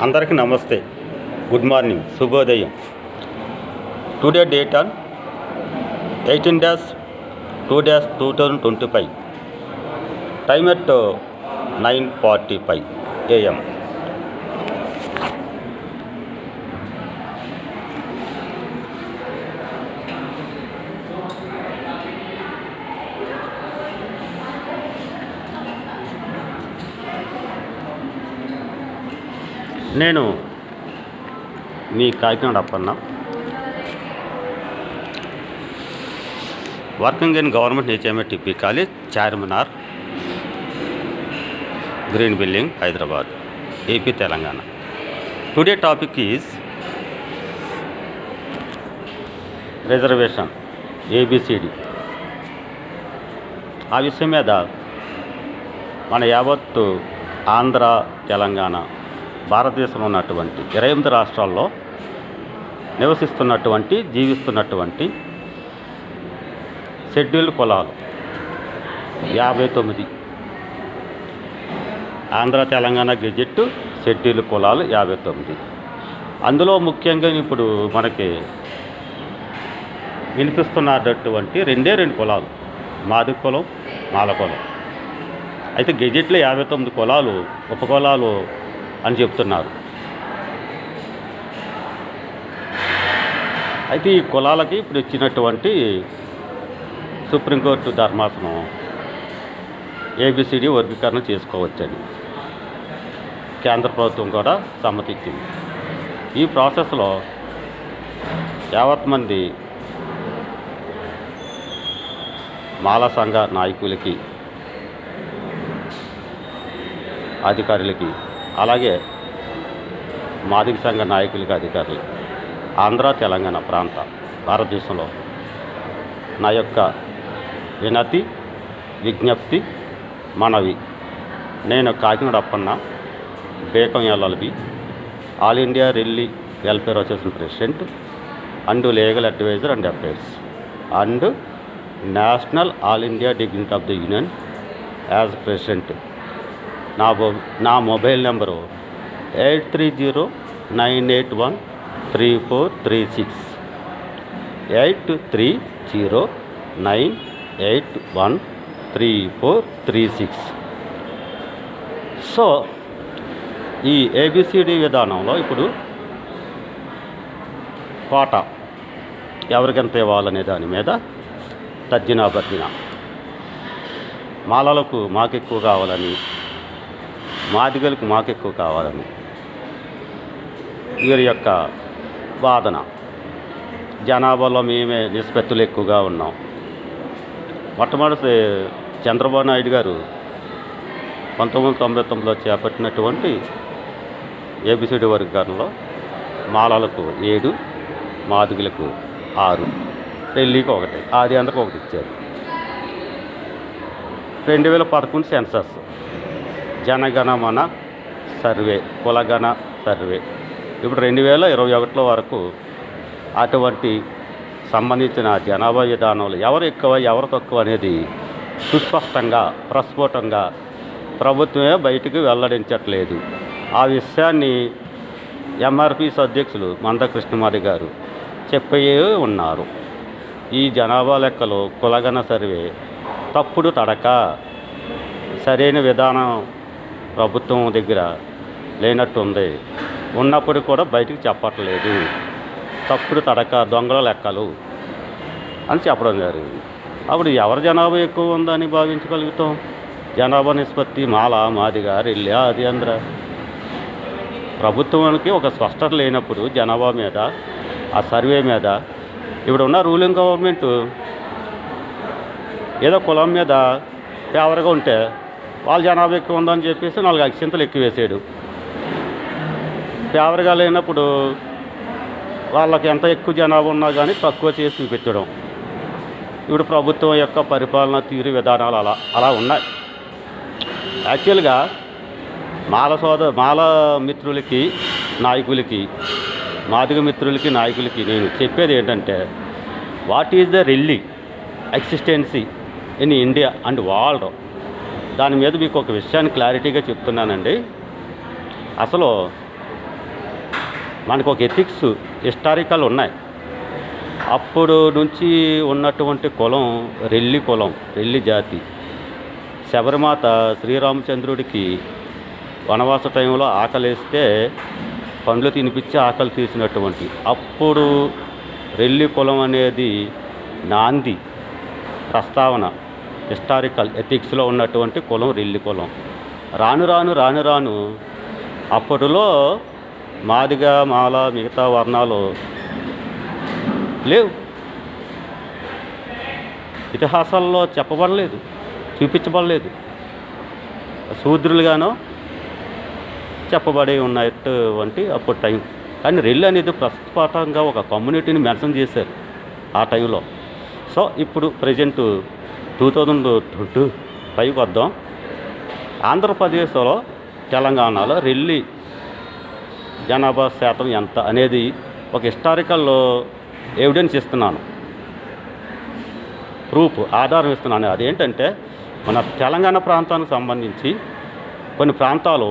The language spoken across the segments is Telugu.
అందరికీ నమస్తే, గుడ్ మార్నింగ్, శుభోదయం. Today date on 18-2-2025, time at 9:45 AM. నేను మీ Kakinada Appanna, working in government HMITP college, Charminar, green building, Hyderabad, AP, Telangana. Today topic is reservation, ABCD. ఆ విషయం మీద మన యావత్తు ఆంధ్ర, తెలంగాణ, భారతదేశంలో ఉన్నటువంటి 28 రాష్ట్రాల్లో నివసిస్తున్నటువంటి, జీవిస్తున్నటువంటి షెడ్యూల్డ్ కులాలు 59. ఆంధ్ర, తెలంగాణ గెజెట్ షెడ్యూల్డ్ కులాలు 59. అందులో ముఖ్యంగా ఇప్పుడు మనకి వినిపిస్తున్నటువంటి రెండు కులాలు, మాది కులం, మాల కులం. అయితే గెజెట్లో 59 కులాలు ఉపకులాలు అని చెప్తున్నారు. అయితే ఈ కులాలకి ఇప్పుడు ఇచ్చినటువంటి సుప్రీంకోర్టు ధర్మాసనం ABCD వర్గీకరణ చేసుకోవచ్చని కేంద్ర ప్రభుత్వం కూడా సమ్మతించింది. ఈ ప్రాసెస్లో యావత్ మంది మాలా సంఘ నాయకులకి, అధికారులకి, అలాగే మాదిగ సంఘ నాయకులకి, అధికారులు, ఆంధ్ర, తెలంగాణ ప్రాంత భారతదేశంలో నా యొక్క వినతి, విజ్ఞప్తి, మనవి. నేను Kakinada Appanna, B Com LLB, all India Relli welfare association president and legal advisor and affairs and national all India dignity of the union as president. నా మొబైల్ నెంబరు 8309813436, 8309813436. సో ఈ ABCD విధానంలో ఇప్పుడు కోట ఎవరికెంత ఇవ్వాలనే దాని మీద తర్జనా భర్జన. మాలలకు మాకెక్కువ కావాలని, మాదిగలకు మాకెక్కువ కావాలని వీరి యొక్క వాదన. జనాభాలో మేమే నిష్పత్తులు ఎక్కువగా ఉన్నాం. మొట్టమొదటి చంద్రబాబు నాయుడు గారు 1999లో చేపట్టినటువంటి ABCD వర్గీకరణలో మాలలకు 7, మాదిగలకు 6, రెల్లీకి 1, ఆది అందరికి 1 ఇచ్చారు. 2011 సెన్సస్, జనగణమన సర్వే, కులగణ సర్వే. ఇప్పుడు 2021 వరకు అటువంటి సంబంధించిన జనాభా విధానంలో ఎవరు ఎక్కువ, ఎవరు తక్కువ అనేది సుస్పష్టంగా, ప్రస్ఫుటంగా ప్రభుత్వమే బయటికి వెల్లడించట్లేదు. ఆ విషయాన్ని MRPS అధ్యక్షులు మందకృష్ణమాది గారు చెప్పే ఉన్నారు. ఈ జనాభా లెక్కలు, కులగణ సర్వే తప్పుడు తడక, సరైన విధానం ప్రభుత్వం దగ్గర లేనట్టుంది. ఉన్నప్పుడు కూడా బయటికి చెప్పట్లేదు. తప్పుడు తడక, దొంగల లెక్కలు అని చెప్పడం జరిగింది. అప్పుడు ఎవరి జనాభా ఎక్కువ ఉందని భావించగలుగుతాం? జనాభా నిష్పత్తి మాల, మాదిగ, రెల్లి, ఆది ఆంధ్ర. ప్రభుత్వానికి ఒక స్పష్టత లేనప్పుడు జనాభా మీద, ఆ సర్వే మీద, ఇప్పుడు ఉన్న రూలింగ్ గవర్నమెంట్ ఏదో కులం మీద ఫేవర్గా ఉంటే వాళ్ళ జనాభా ఎక్కువ ఉందని చెప్పేసి 4 అక్షింతలు ఎక్కువ వేసాడు. ఫేవర్గా లేనప్పుడు వాళ్ళకి ఎంత ఎక్కువ జనాభా ఉన్నా కానీ తక్కువ చేసి చూపించడం. ఇప్పుడు ప్రభుత్వం యొక్క పరిపాలన తీరు విధానాలు అలా ఉన్నాయి. యాక్చువల్గా మాల మిత్రులకి, నాయకులకి, మాదిగ మిత్రులకి, నాయకులకి నేను చెప్పేది ఏంటంటే, what is the Relli existence in India and world. దాని మీద మీకు ఒక విషయాన్ని క్లారిటీగా చెప్తున్నానండి. అసలు మనకు ఒక ఎథిక్స్ హిస్టారికల్ ఉన్నాయి. అప్పుడు నుంచి ఉన్నటువంటి కులం రెల్లి జాతి. శబరిమాత శ్రీరామచంద్రుడికి వనవాస టైంలో ఆకలేస్తే పండ్లు తినిపించి ఆకలి తీసినటువంటి అప్పుడు రెల్లి కులం అనేది నాంది ప్రస్తావన హిస్టారికల్ ఎథిక్స్లో ఉన్నటువంటి కులం రెల్లి కులం. రాను అప్పటిలో మాదిగ మాల మిగతా వర్ణాలు లేవు, ఇతిహాసాల్లో చెప్పబడలేదు, చూపించబడలేదు, శూద్రులుగానో చెప్పబడి ఉన్నటువంటి అప్పుడు టైం. కానీ రెల్లి అనేది ప్రస్ఫుటంగా ఒక కమ్యూనిటీని మెన్షన్ చేశారు ఆ టైంలో. సో ఇప్పుడు ప్రజెంట్ 2025 వద్దాం. ఆంధ్రప్రదేశ్లో తెలంగాణలో రెల్లి జనాభా శాతం ఎంత అనేది ఒక హిస్టారికల్ ఎవిడెన్స్ ఇస్తున్నాను, ప్రూఫ్ ఆధారం ఇస్తున్నాను. అదేంటంటే మన తెలంగాణ ప్రాంతానికి సంబంధించి కొన్ని ప్రాంతాలు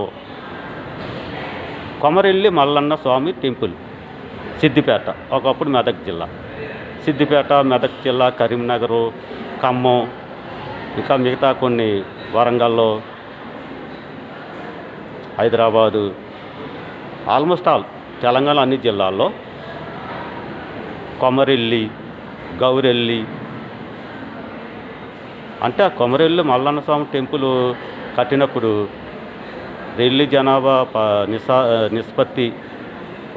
కొమరెల్లి మల్లన్న స్వామి టెంపుల్ సిద్దిపేట, ఒకప్పుడు మెదక్ జిల్లా, సిద్దిపేట మెదక్ జిల్లా, కరీంనగరు, ఖమ్మం, ఇంకా మిగతా కొన్ని వరంగల్లో, హైదరాబాదు, ఆల్మోస్ట్ ఆల్ తెలంగాణ అన్ని జిల్లాల్లో కొమరెల్లి, గౌరెల్లి అంటే ఆ కొమరెల్లి మల్లన్న స్వామి టెంపుల్ కట్టినప్పుడు రెల్లి జనాభా నిష్పత్తి,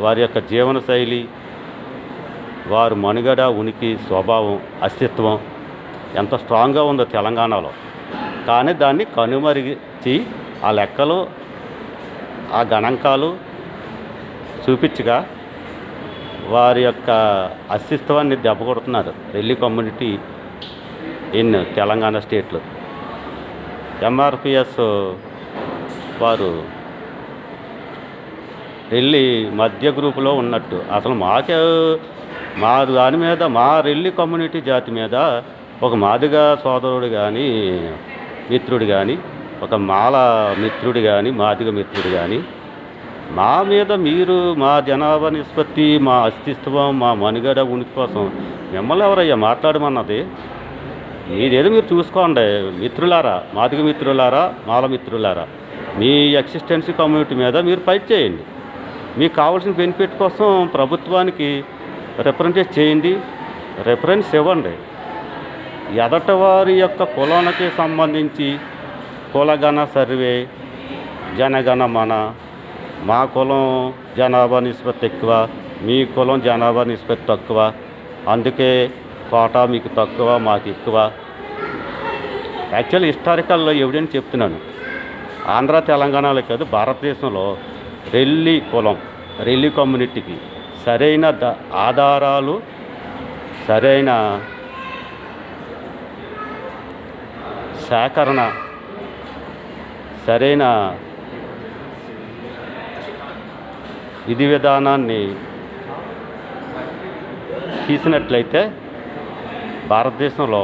వారి యొక్క జీవనశైలి, వారి మనుగడ, ఉనికి, స్వభావం, అస్తిత్వం ఎంత స్ట్రాంగ్గా ఉందో తెలంగాణలో. కానీ దాన్ని కనుమరిచి ఆ లెక్కలు, ఆ గణాంకాలు చూపించగా వారి యొక్క అస్తిత్వాన్ని దెబ్బకొడుతున్నారు రెల్లి కమ్యూనిటీ ఇన్ తెలంగాణ స్టేట్లో. ఎంఆర్పిఎస్ వారు రెల్లి మధ్య గ్రూపులో ఉన్నట్టు. అసలు మా దాని మీద, మా రెల్లి కమ్యూనిటీ జాతి మీద ఒక మాదిగ సోదరుడు కానీ, మిత్రుడు కానీ, ఒక మాల మిత్రుడు కానీ, మాదిగ మిత్రుడు కానీ మా మీద మీరు మా జనాభా నిష్పత్తి, మా అస్తిత్వం, మా మనుగడ, ఉనికి కోసం మిమ్మల్ని ఎవరయ్యా మాట్లాడమన్నది? మీదేదో మీరు చూసుకోండి మిత్రులారా, మాదిగ మిత్రులారా, మాల మిత్రులారా. మీ ఎక్సిస్టెన్సీ కమ్యూనిటీ మీద మీరు ఫైట్ చేయండి. మీకు కావాల్సిన బెనిఫిట్ కోసం ప్రభుత్వానికి రిప్రజెంట్ చేయండి, రిఫరెన్స్ ఇవ్వండి. ఎదటవారి యొక్క కులానికి సంబంధించి కులగణ సర్వే, జనగణమన, మా కులం జనాభా నిష్పత్తి ఎక్కువ, మీ కులం జనాభా నిష్పత్తి తక్కువ, అందుకే కోటా మీకు తక్కువ, మాకు ఎక్కువ. యాక్చువల్లీ హిస్టారికల్ ఎవిడెన్స్ చెప్తున్నాను. ఆంధ్ర తెలంగాణలో కాదు, భారతదేశంలో రెల్లి కులం, రెల్లి కమ్యూనిటీకి సరైన ఆధారాలు, సరైన సేకరణ, సరైన విధి విధానాన్ని తీసినట్లయితే భారతదేశంలో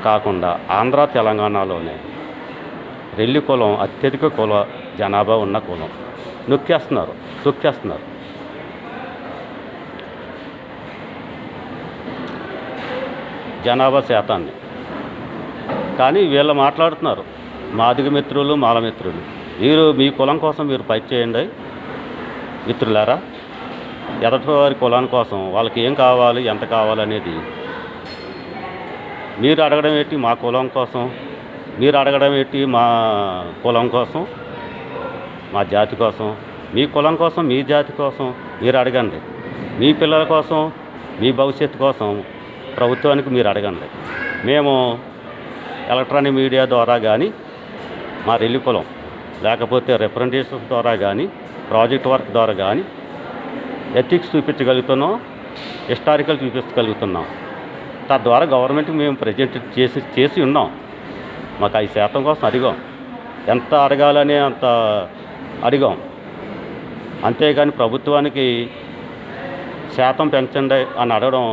కాకుండా ఆంధ్ర తెలంగాణలోనే రెల్లి కులం అత్యధిక కుల జనాభా ఉన్న కులం. తొక్కేస్తున్నారు. జనాభా శాతాన్ని. కానీ వీళ్ళు మాట్లాడుతున్నారు మాదిగ మిత్రులు, మాల మిత్రులు. మీరు మీ కులం కోసం మీరు ఫైట్ చేయండి మిత్రులారా. ఎదటి వారి కులాని కోసం వాళ్ళకి ఏం కావాలి, ఎంత కావాలనేది మీరు అడగడం ఏంటి? మా కులం కోసం మీరు అడగడం ఏంటి? మా కులం కోసం, మా జాతి కోసం. మీ కులం కోసం, మీ జాతి కోసం మీరు అడగండి. మీ పిల్లల కోసం, మీ భవిష్యత్తు కోసం ప్రభుత్వానికి మీరు అడగండి. మేము ఎలక్ట్రానిక్ మీడియా ద్వారా కానీ, మా రెల్లి కులం, లేకపోతే రిప్రజెంటేషన్స్ ద్వారా కానీ, ప్రాజెక్ట్ వర్క్ ద్వారా కానీ ఎథిక్స్ చూపించగలుగుతున్నాం, హిస్టారికల్ చూపించగలుగుతున్నాం. తద్వారా గవర్నమెంట్కి మేము ప్రజెంట్ చేసి ఉన్నాం. మాకు 5% కోసం అడిగాం. ఎంత అడగాలనే అంత అడిగాం. అంతేగాని ప్రభుత్వానికి శాతం పెంచండి అని అడగడం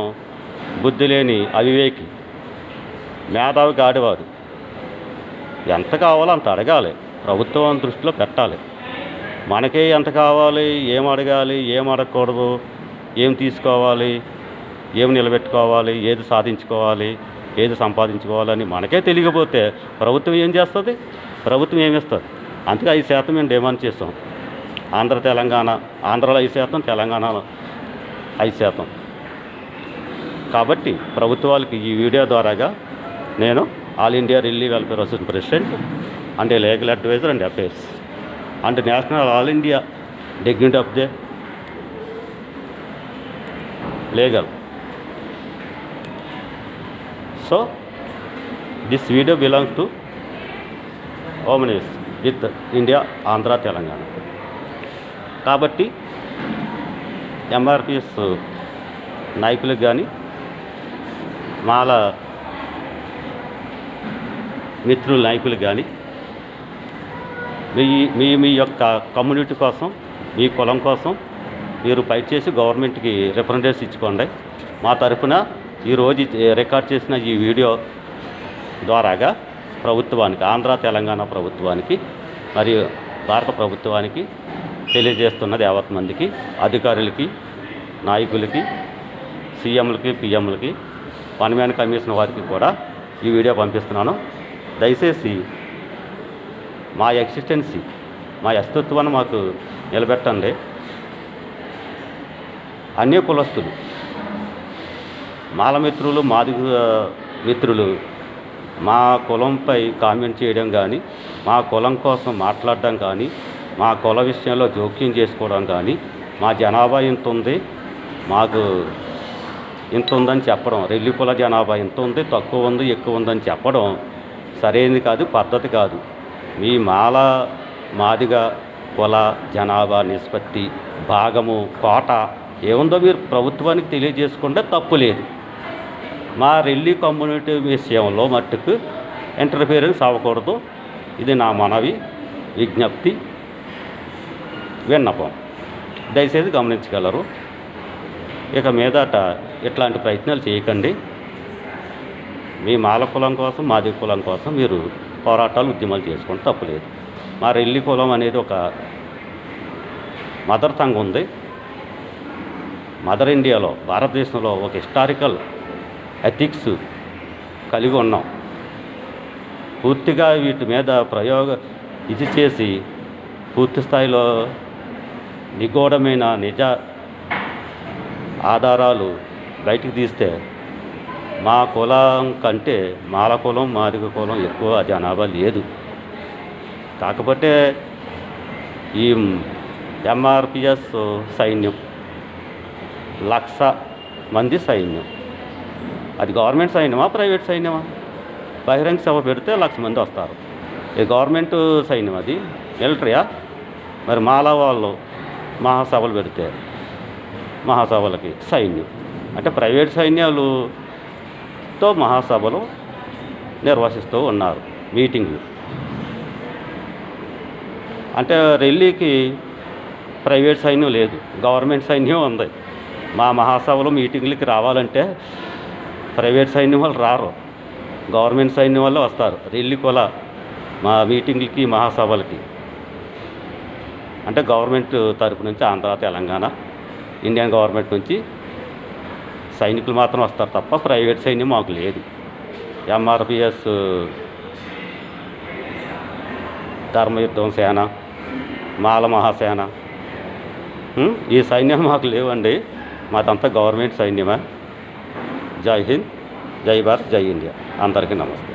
బుద్ధి లేని అవివేకి, మేధావికి ఆడేవారు. ఎంత కావాలో అంత అడగాలి, ప్రభుత్వం దృష్టిలో పెట్టాలి. మనకే ఎంత కావాలి, ఏం అడగాలి, ఏం అడగకూడదు, ఏం తీసుకోవాలి, ఏం నిలబెట్టుకోవాలి, ఏది సాధించుకోవాలి, ఏది సంపాదించుకోవాలని మనకే తెలియకపోతే ప్రభుత్వం ఏం చేస్తుంది? ప్రభుత్వం ఏమిస్తుంది? అందుకే 5% మేము డిమాండ్ చేస్తాం. తెలంగాణ, ఆంధ్రాలో 5%, తెలంగాణలో 5%. కాబట్టి ప్రభుత్వాలకు ఈ వీడియో ద్వారాగా నేను ఆల్ ఇండియా రిల్లీ welfare association president and legal advisor and affairs and national all India dignity of the legal. So this video belongs to home minister with India, Andhra, Telangana. కాబట్టి ఎంఆర్పిఎస్ నాయకులకు కానీ మాల మిత్రుల నాయకులు కానీ మీ యొక్క కమ్యూనిటీ కోసం, మీ కులం కోసం మీరు ఫైట్ చేసి గవర్నమెంట్కి రిప్రజెంటేషన్ ఇచ్చుకోండి. మా తరఫున ఈరోజు రికార్డ్ చేసిన ఈ వీడియో ద్వారాగా ప్రభుత్వానికి, ఆంధ్ర తెలంగాణ ప్రభుత్వానికి మరియు భారత ప్రభుత్వానికి తెలియజేస్తున్నది యావత్ మందికి, అధికారులకి, నాయకులకి, సీఎంలకి, పిఎంలకి, వన్ కమిషన్ వారికి కూడా ఈ వీడియో పంపిస్తున్నాను. దయచేసి మా ఎగ్జిస్టెన్సీ, మా అస్తిత్వాన్ని మాకు నిలబెట్టండి. అన్ని కులస్తులు, మాల మిత్రులు, మాది మిత్రులు మా కులంపై కామెంట్ చేయడం కానీ, మా కులం కోసం మాట్లాడడం కానీ, మా కుల విషయంలో జోక్యం చేసుకోవడం కానీ, మా జనాభా ఇంత ఉంది, మాకు ఇంత ఉందని చెప్పడం, రెల్లి కుల జనాభా ఇంత ఉంది, తక్కువ ఉంది, ఎక్కువ ఉందని చెప్పడం సరైనది కాదు, పద్ధతి కాదు. మీ మాల, మాదిగ కుల జనాభా నిష్పత్తి, భాగము, కోట ఏముందో మీరు ప్రభుత్వానికి తెలియజేసుకుంటే తప్పు లేదు. మా రెల్లి కమ్యూనిటీ విషయంలో మట్టుకు ఇంటర్ఫియరెన్స్ అవ్వకూడదు. ఇది నా మనవి, విజ్ఞప్తి, విన్నపం. దయచేసి గమనించగలరు. ఇక మీదట ఇట్లాంటి ప్రయత్నాలు చేయకండి. మీ మాల కులం కోసం, మాది కులం కోసం మీరు పోరాటాలు, ఉద్యమాలు చేసుకుంటే తప్పులేదు. మా రెల్లి కులం అనేది ఒక మదర్ టంగ్ ఉంది. మదర్ ఇండియాలో, భారతదేశంలో ఒక హిస్టారికల్ ఎథిక్స్ కలిగి ఉన్నాం. పూర్తిగా వీటి మీద ఇది చేసి పూర్తి స్థాయిలో నిగూఢమైన నిజ ఆధారాలు బయటికి తీస్తే మా కులం కంటే మాల కులం, మాదిగ కులం ఎక్కువ జనాభా లేదు. కాకపోతే ఈ ఎంఆర్పిఎస్ సైన్యం 1,00,000 మంది సైన్యం. అది గవర్నమెంట్ సైన్యమా, ప్రైవేట్ సైన్యమా? బహిరంగ సభ పెడితే 1,00,000 మంది వస్తారు. ఇది గవర్నమెంట్ సైన్యం, అది మిలిటరీయా? మరి మాలా వాళ్ళు మహాసభలు పెడితే మహాసభలకి సైన్యం అంటే ప్రైవేట్ సైన్యాలతో మహాసభలు నిర్వహిస్తూ ఉన్నారు, మీటింగ్లు. అంటే రెల్లీకి ప్రైవేట్ సైన్యం లేదు, గవర్నమెంట్ సైన్యం ఉంది. మా మహాసభలు, మీటింగ్లకి రావాలంటే ప్రైవేట్ సైన్యం వాళ్ళు రారు, గవర్నమెంట్ సైన్యం వాళ్ళు వస్తారు. రెల్లి కుల మా మీటింగ్లకి, మహాసభలకి అంటే గవర్నమెంట్ తరపు నుంచి, ఆంధ్ర, తెలంగాణ, ఇండియన్ గవర్నమెంట్ నుంచి సైనికులు మాత్రం వస్తారు తప్ప ప్రైవేట్ సైన్యం మాకు లేదు. ఎంఆర్పిఎస్ ధర్మయుద్ధం సేన, మాల మహాసేన, ఈ సైన్యాలు మాకు లేవండి. మాదంతా గవర్నమెంట్ సైన్యమే. జై హింద్, జై భారత్, జై ఇండియా. అందరికీ నమస్తే.